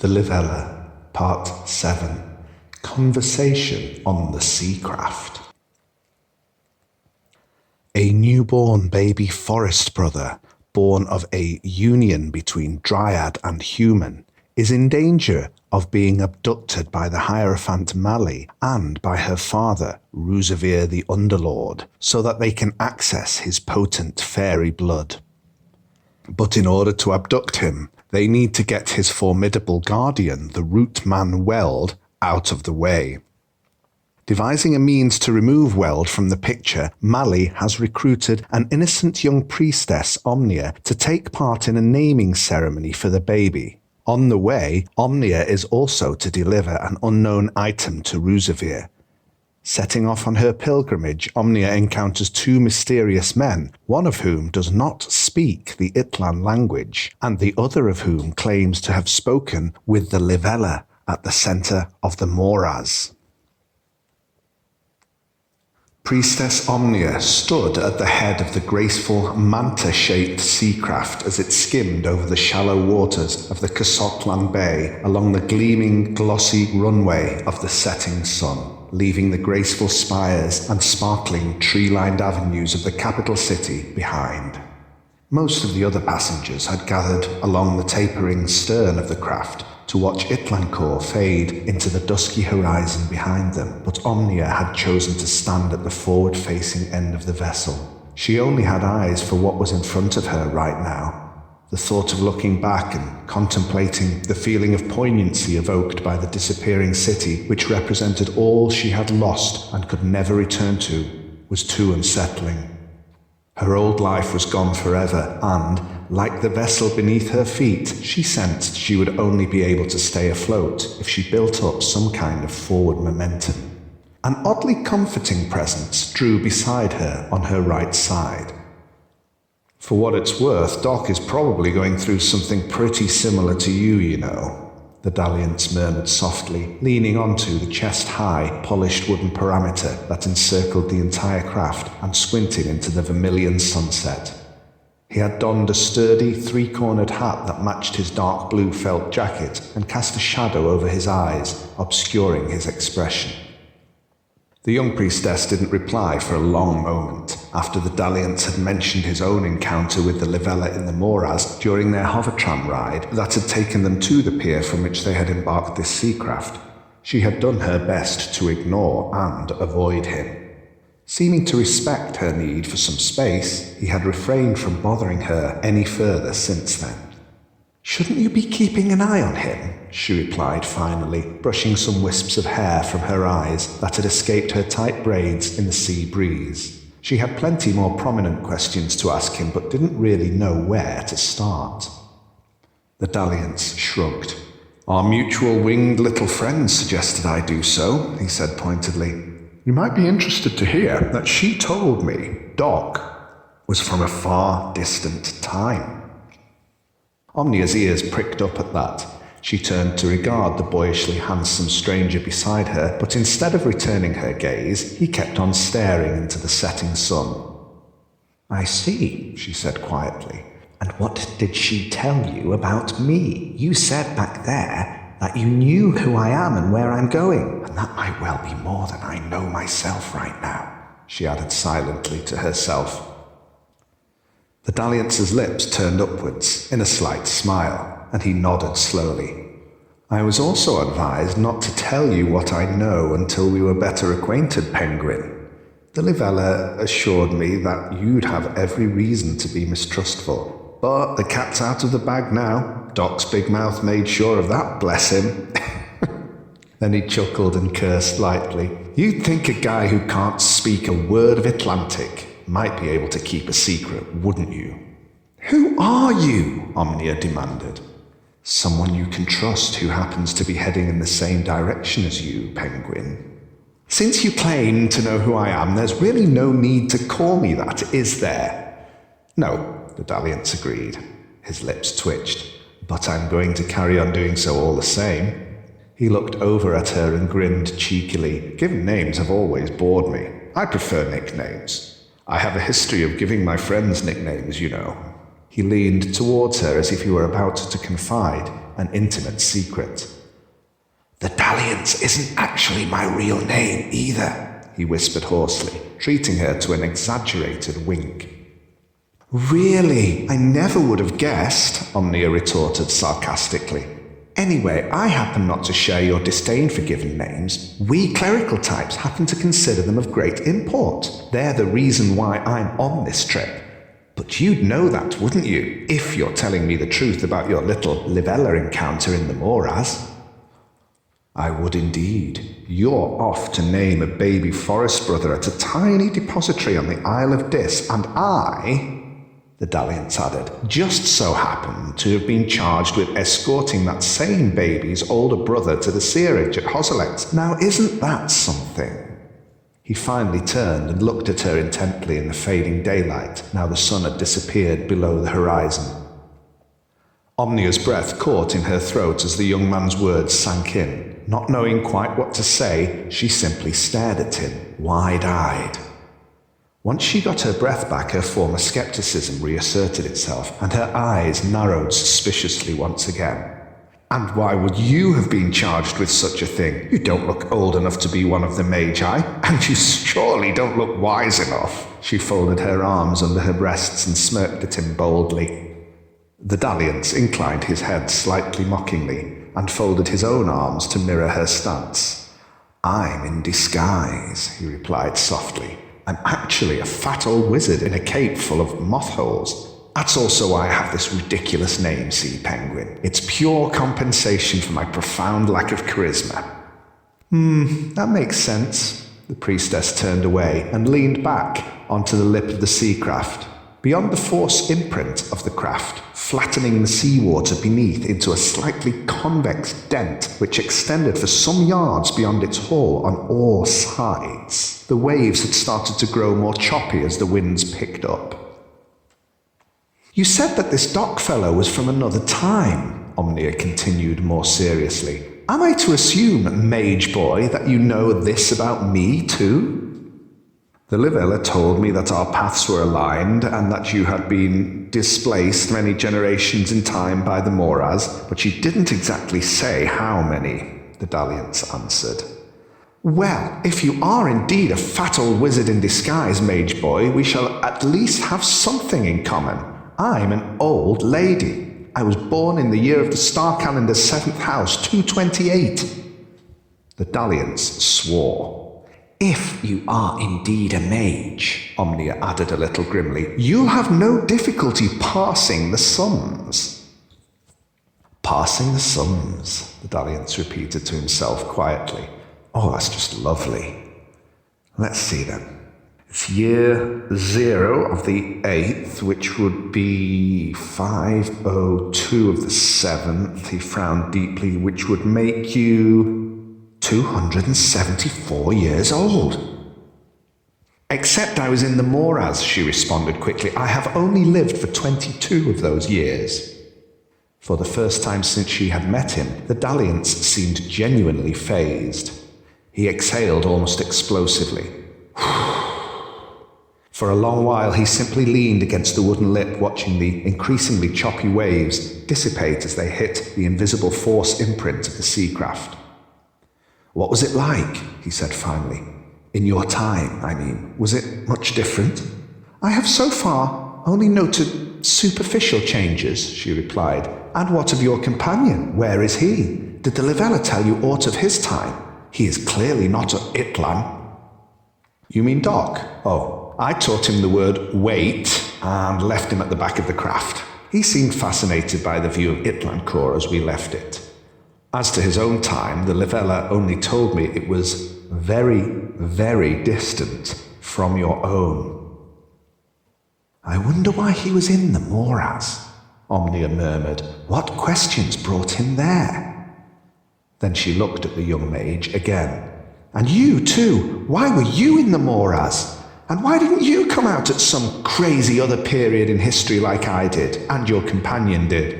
The Livella, Part 7. Conversation on the Seacraft. A newborn baby forest brother, born of a union between dryad and human, is in danger of being abducted by the Hierophant Mali and by her father, Roosevere the Underlord, so that they can access his potent fairy blood. But in order to abduct him, they need to get his formidable guardian, the Rootman Weld, out of the way. Devising a means to remove Weld from the picture, Mali has recruited an innocent young priestess, Omnia, to take part in a naming ceremony for the baby. On the way, Omnia is also to deliver an unknown item to Roosevere. Setting off on her pilgrimage, Omnia encounters two mysterious men, one of whom does not speak the Itlan language, and the other of whom claims to have spoken with the Livella at the center of the morass. Priestess Omnia stood at the head of the graceful, manta-shaped Seacraft as it skimmed over the shallow waters of the Casotlan Bay along the gleaming, glossy runway of the setting sun, leaving the graceful spires and sparkling tree-lined avenues of the capital city behind. Most of the other passengers had gathered along the tapering stern of the craft to watch Itlan fade into the dusky horizon behind them, but Omnia had chosen to stand at the forward-facing end of the vessel. She only had eyes for what was in front of her right now. The thought of looking back and contemplating the feeling of poignancy evoked by the disappearing city, which represented all she had lost and could never return to, was too unsettling. Her old life was gone forever, and, like the vessel beneath her feet, she sensed she would only be able to stay afloat if she built up some kind of forward momentum. An oddly comforting presence drew beside her on her right side. For what it's worth, Doc is probably going through something pretty similar to you, you know, the Dalliance murmured softly, leaning onto the chest-high, polished wooden parameter that encircled the entire craft and squinting into the vermilion sunset. He had donned a sturdy, three-cornered hat that matched his dark blue felt jacket and cast a shadow over his eyes, obscuring his expression. The young priestess didn't reply for a long moment, after the Dalliance had mentioned his own encounter with the Livella in the morass during their hovertram ride that had taken them to the pier from which they had embarked this Seacraft. She had done her best to ignore and avoid him. Seeming to respect her need for some space, he had refrained from bothering her any further since then. "Shouldn't you be keeping an eye on him?" she replied finally, brushing some wisps of hair from her eyes that had escaped her tight braids in the sea breeze. She had plenty more prominent questions to ask him, but didn't really know where to start. The Dalliance shrugged. "Our mutual winged little friend suggested I do so," he said pointedly. "You might be interested to hear that she told me Doc was from a far distant time." Omnia's ears pricked up at that. She turned to regard the boyishly handsome stranger beside her, but instead of returning her gaze, he kept on staring into the setting sun. "I see," she said quietly. "And what did she tell you about me? You said back there that you knew who I am and where I'm going, and that might well be more than I know myself right now," she added silently to herself. The Dalliance's lips turned upwards in a slight smile, and he nodded slowly. "I was also advised not to tell you what I know until we were better acquainted, Penguin. The Livella assured me that you'd have every reason to be mistrustful. But the cat's out of the bag now. Doc's big mouth made sure of that, bless him." Then he chuckled and cursed lightly. "You'd think a guy who can't speak a word of Atlantic might be able to keep a secret, wouldn't you?" "Who are you?" Omnia demanded. "Someone you can trust who happens to be heading in the same direction as you, Penguin." "Since you claim to know who I am, there's really no need to call me that, is there?" "No," the Dalliance agreed. His lips twitched. "But I'm going to carry on doing so all the same." He looked over at her and grinned cheekily. "Given names have always bored me. I prefer nicknames. I have a history of giving my friends nicknames, you know." He leaned towards her as if he were about to confide, an intimate secret. "The Dalliance isn't actually my real name either," he whispered hoarsely, treating her to an exaggerated wink. "Really? I never would have guessed," Omnia retorted sarcastically. "Anyway, I happen not to share your disdain for given names. We clerical types happen to consider them of great import. They're the reason why I'm on this trip. But you'd know that, wouldn't you, if you're telling me the truth about your little Livella encounter in the Moraz?" "I would indeed. You're off to name a baby forest brother at a tiny depository on the Isle of Dis, and I," the Dalliance added, "just so happen to have been charged with escorting that same baby's older brother to the seerage at Hoselect. Now isn't that something?" He finally turned and looked at her intently in the fading daylight, now the sun had disappeared below the horizon. Omnia's breath caught in her throat as the young man's words sank in. Not knowing quite what to say, she simply stared at him, wide-eyed. Once she got her breath back, her former skepticism reasserted itself, and her eyes narrowed suspiciously once again. "And why would you have been charged with such a thing? You don't look old enough to be one of the Magi, and you surely don't look wise enough." She folded her arms under her breasts and smirked at him boldly. The Dalliance inclined his head slightly mockingly, and folded his own arms to mirror her stance. "I'm in disguise," he replied softly. "I'm actually a fat old wizard in a cape full of moth holes. That's also why I have this ridiculous name, Sea Penguin. It's pure compensation for my profound lack of charisma." That makes sense." The priestess turned away and leaned back onto the lip of the Seacraft. Beyond the force imprint of the craft, flattening the seawater beneath into a slightly convex dent which extended for some yards beyond its hull on all sides. The waves had started to grow more choppy as the winds picked up. "You said that this dock fellow was from another time," Omnia continued more seriously. "Am I to assume, mage boy, that you know this about me too?" "The Livella told me that our paths were aligned and that you had been displaced many generations in time by the Moraz, but she didn't exactly say how many," the Dalliance answered. "Well, if you are indeed a fat old wizard in disguise, mage boy, we shall at least have something in common. I'm an old lady. I was born in the year of the star calendar's 7th house, 228. The Dalliance swore. "If you are indeed a mage," Omnia added a little grimly, "you'll have no difficulty parsing the sums." "Parsing the sums," the Dalliance repeated to himself quietly. "Oh, that's just lovely. Let's see then. It's year 0 of the 8th, which would be 502 of the 7th, he frowned deeply, which would make you 274 years old." "Except I was in the Moraz," she responded quickly. "I have only lived for 22 of those years." For the first time since she had met him, the Dalliance seemed genuinely fazed. He exhaled almost explosively. For a long while he simply leaned against the wooden lip, watching the increasingly choppy waves dissipate as they hit the invisible force imprint of the Seacraft. "What was it like?" he said finally. "In your time, I mean. Was it much different?" "I have so far only noted superficial changes," she replied. "And what of your companion? Where is he? Did the Livella tell you aught of his time? He is clearly not at Itlan." "You mean Doc? Oh, I taught him the word wait and left him at the back of the craft. He seemed fascinated by the view of Itlan Core as we left it. As to his own time, the Livella only told me it was very, very distant from your own." "I wonder why he was in the Moraz," Omnia murmured. "What questions brought him there?" Then she looked at the young mage again. "And you too, why were you in the Moraz? And why didn't you come out at some crazy other period in history like I did, and your companion did?"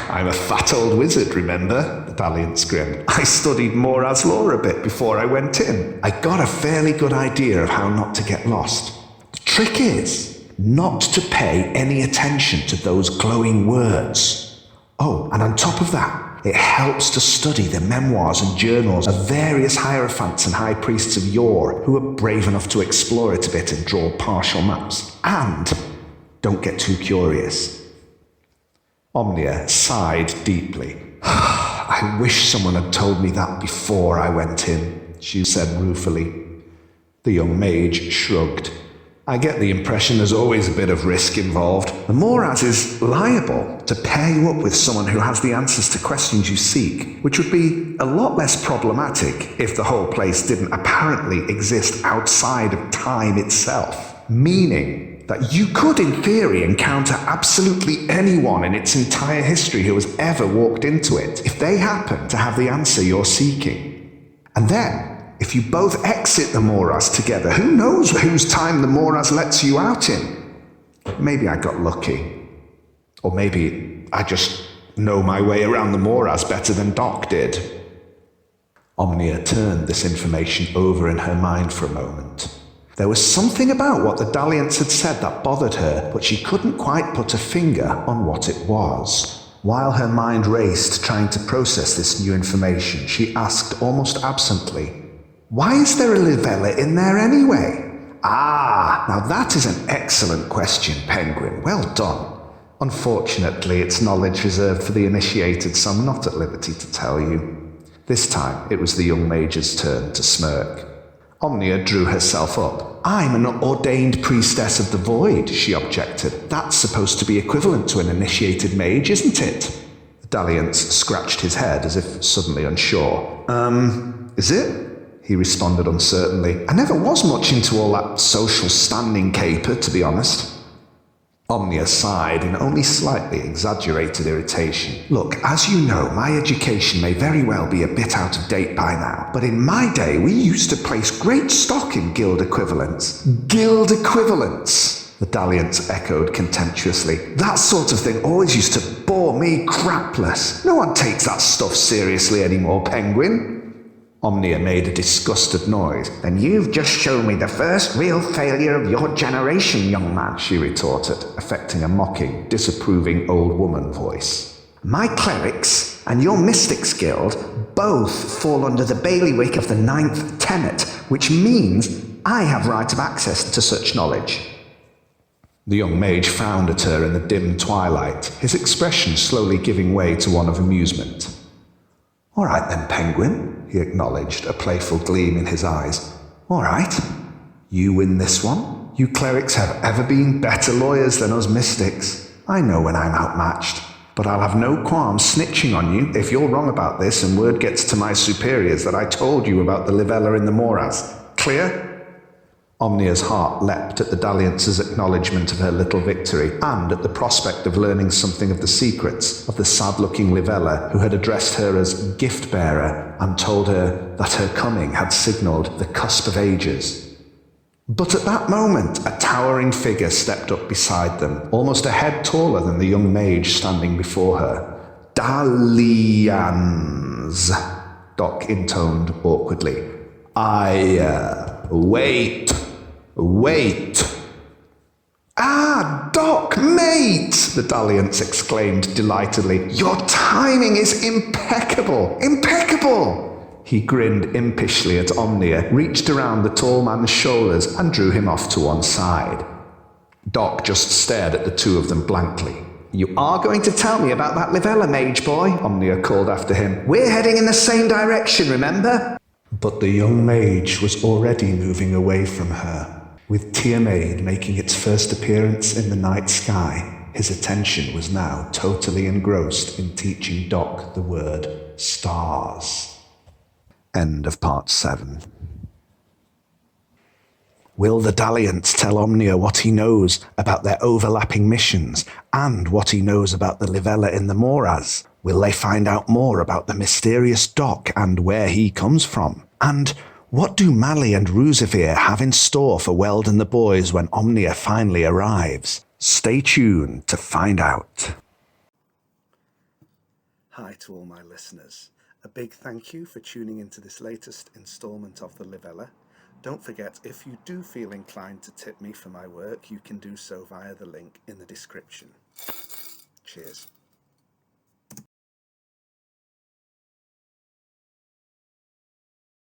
"I'm a fat old wizard, remember?" the Dalliance grinned. "I studied Moraz lore a bit before I went in. I got a fairly good idea of how not to get lost. The trick is not to pay any attention to those glowing words. Oh, and on top of that, it helps to study the memoirs and journals of various hierophants and high priests of yore who were brave enough to explore it a bit and draw partial maps. And don't get too curious. Omnia sighed deeply. I wish someone had told me that before I went in, she said ruefully. The young mage shrugged. I get the impression there's always a bit of risk involved. The Moraz is liable to pair you up with someone who has the answers to questions you seek, which would be a lot less problematic if the whole place didn't apparently exist outside of time itself. Meaning that you could, in theory, encounter absolutely anyone in its entire history who has ever walked into it, if they happen to have the answer you're seeking. And then, if you both exit the Moraz together, who knows whose time the Moraz lets you out in? Maybe I got lucky. Or maybe I just know my way around the Moraz better than Doc did. Omnia turned this information over in her mind for a moment. There was something about what the Dalliance had said that bothered her, but she couldn't quite put a finger on what it was. While her mind raced trying to process this new information, she asked almost absently, why is there a Livella in there anyway? Ah, now that is an excellent question, Penguin. Well done. Unfortunately, it's knowledge reserved for the initiated, so I'm not at liberty to tell you. This time, it was the young mage's turn to smirk. Omnia drew herself up. I'm an ordained priestess of the void, she objected. That's supposed to be equivalent to an initiated mage, isn't it? The Dalliance scratched his head as if suddenly unsure. Is it? He responded uncertainly. I never was much into all that social standing caper, to be honest. Omnia sighed in only slightly exaggerated irritation. Look, as you know, my education may very well be a bit out of date by now, but in my day we used to place great stock in guild equivalents. Guild equivalents, the Dalliance echoed contemptuously. That sort of thing always used to bore me crapless. No one takes that stuff seriously anymore, Penguin. Omnia made a disgusted noise. Then you've just shown me the first real failure of your generation, young man, she retorted, affecting a mocking, disapproving old woman voice. My clerics and your mystics guild both fall under the bailiwick of the 9th tenet, which means I have right of access to such knowledge. The young mage frowned at her in the dim twilight, his expression slowly giving way to one of amusement. All right then, Penguin, he acknowledged, a playful gleam in his eyes. All right, you win this one. You clerics have ever been better lawyers than us mystics. I know when I'm outmatched, but I'll have no qualms snitching on you if you're wrong about this and word gets to my superiors that I told you about the Livella in the Moraz. Clear? Omnia's heart leapt at the Dalliance's acknowledgement of her little victory, and at the prospect of learning something of the secrets of the sad-looking Livella who had addressed her as gift-bearer and told her that her coming had signalled the cusp of ages. But at that moment, a towering figure stepped up beside them, almost a head taller than the young mage standing before her. Dalliance, Doc intoned awkwardly. Wait. Ah, Doc, mate, the Dalliance exclaimed delightedly. Your timing is impeccable. He grinned impishly at Omnia, reached around the tall man's shoulders and drew him off to one side. Doc just stared at the two of them blankly. You are going to tell me about that Livella, mage boy, Omnia called after him. We're heading in the same direction, remember? But the young mage was already moving away from her. With Tiamat making its first appearance in the night sky, his attention was now totally engrossed in teaching Doc the word stars. End of part 7. Will the Dalliance tell Omnia what he knows about their overlapping missions and what he knows about the Livella in the Moraz? Will they find out more about the mysterious Doc and where he comes from? And what do Mali and Roosevere have in store for Weld and the boys when Omnia finally arrives? Stay tuned to find out. Hi to all my listeners. A big thank you for tuning into this latest instalment of the Livella. Don't forget, if you do feel inclined to tip me for my work, you can do so via the link in the description. Cheers.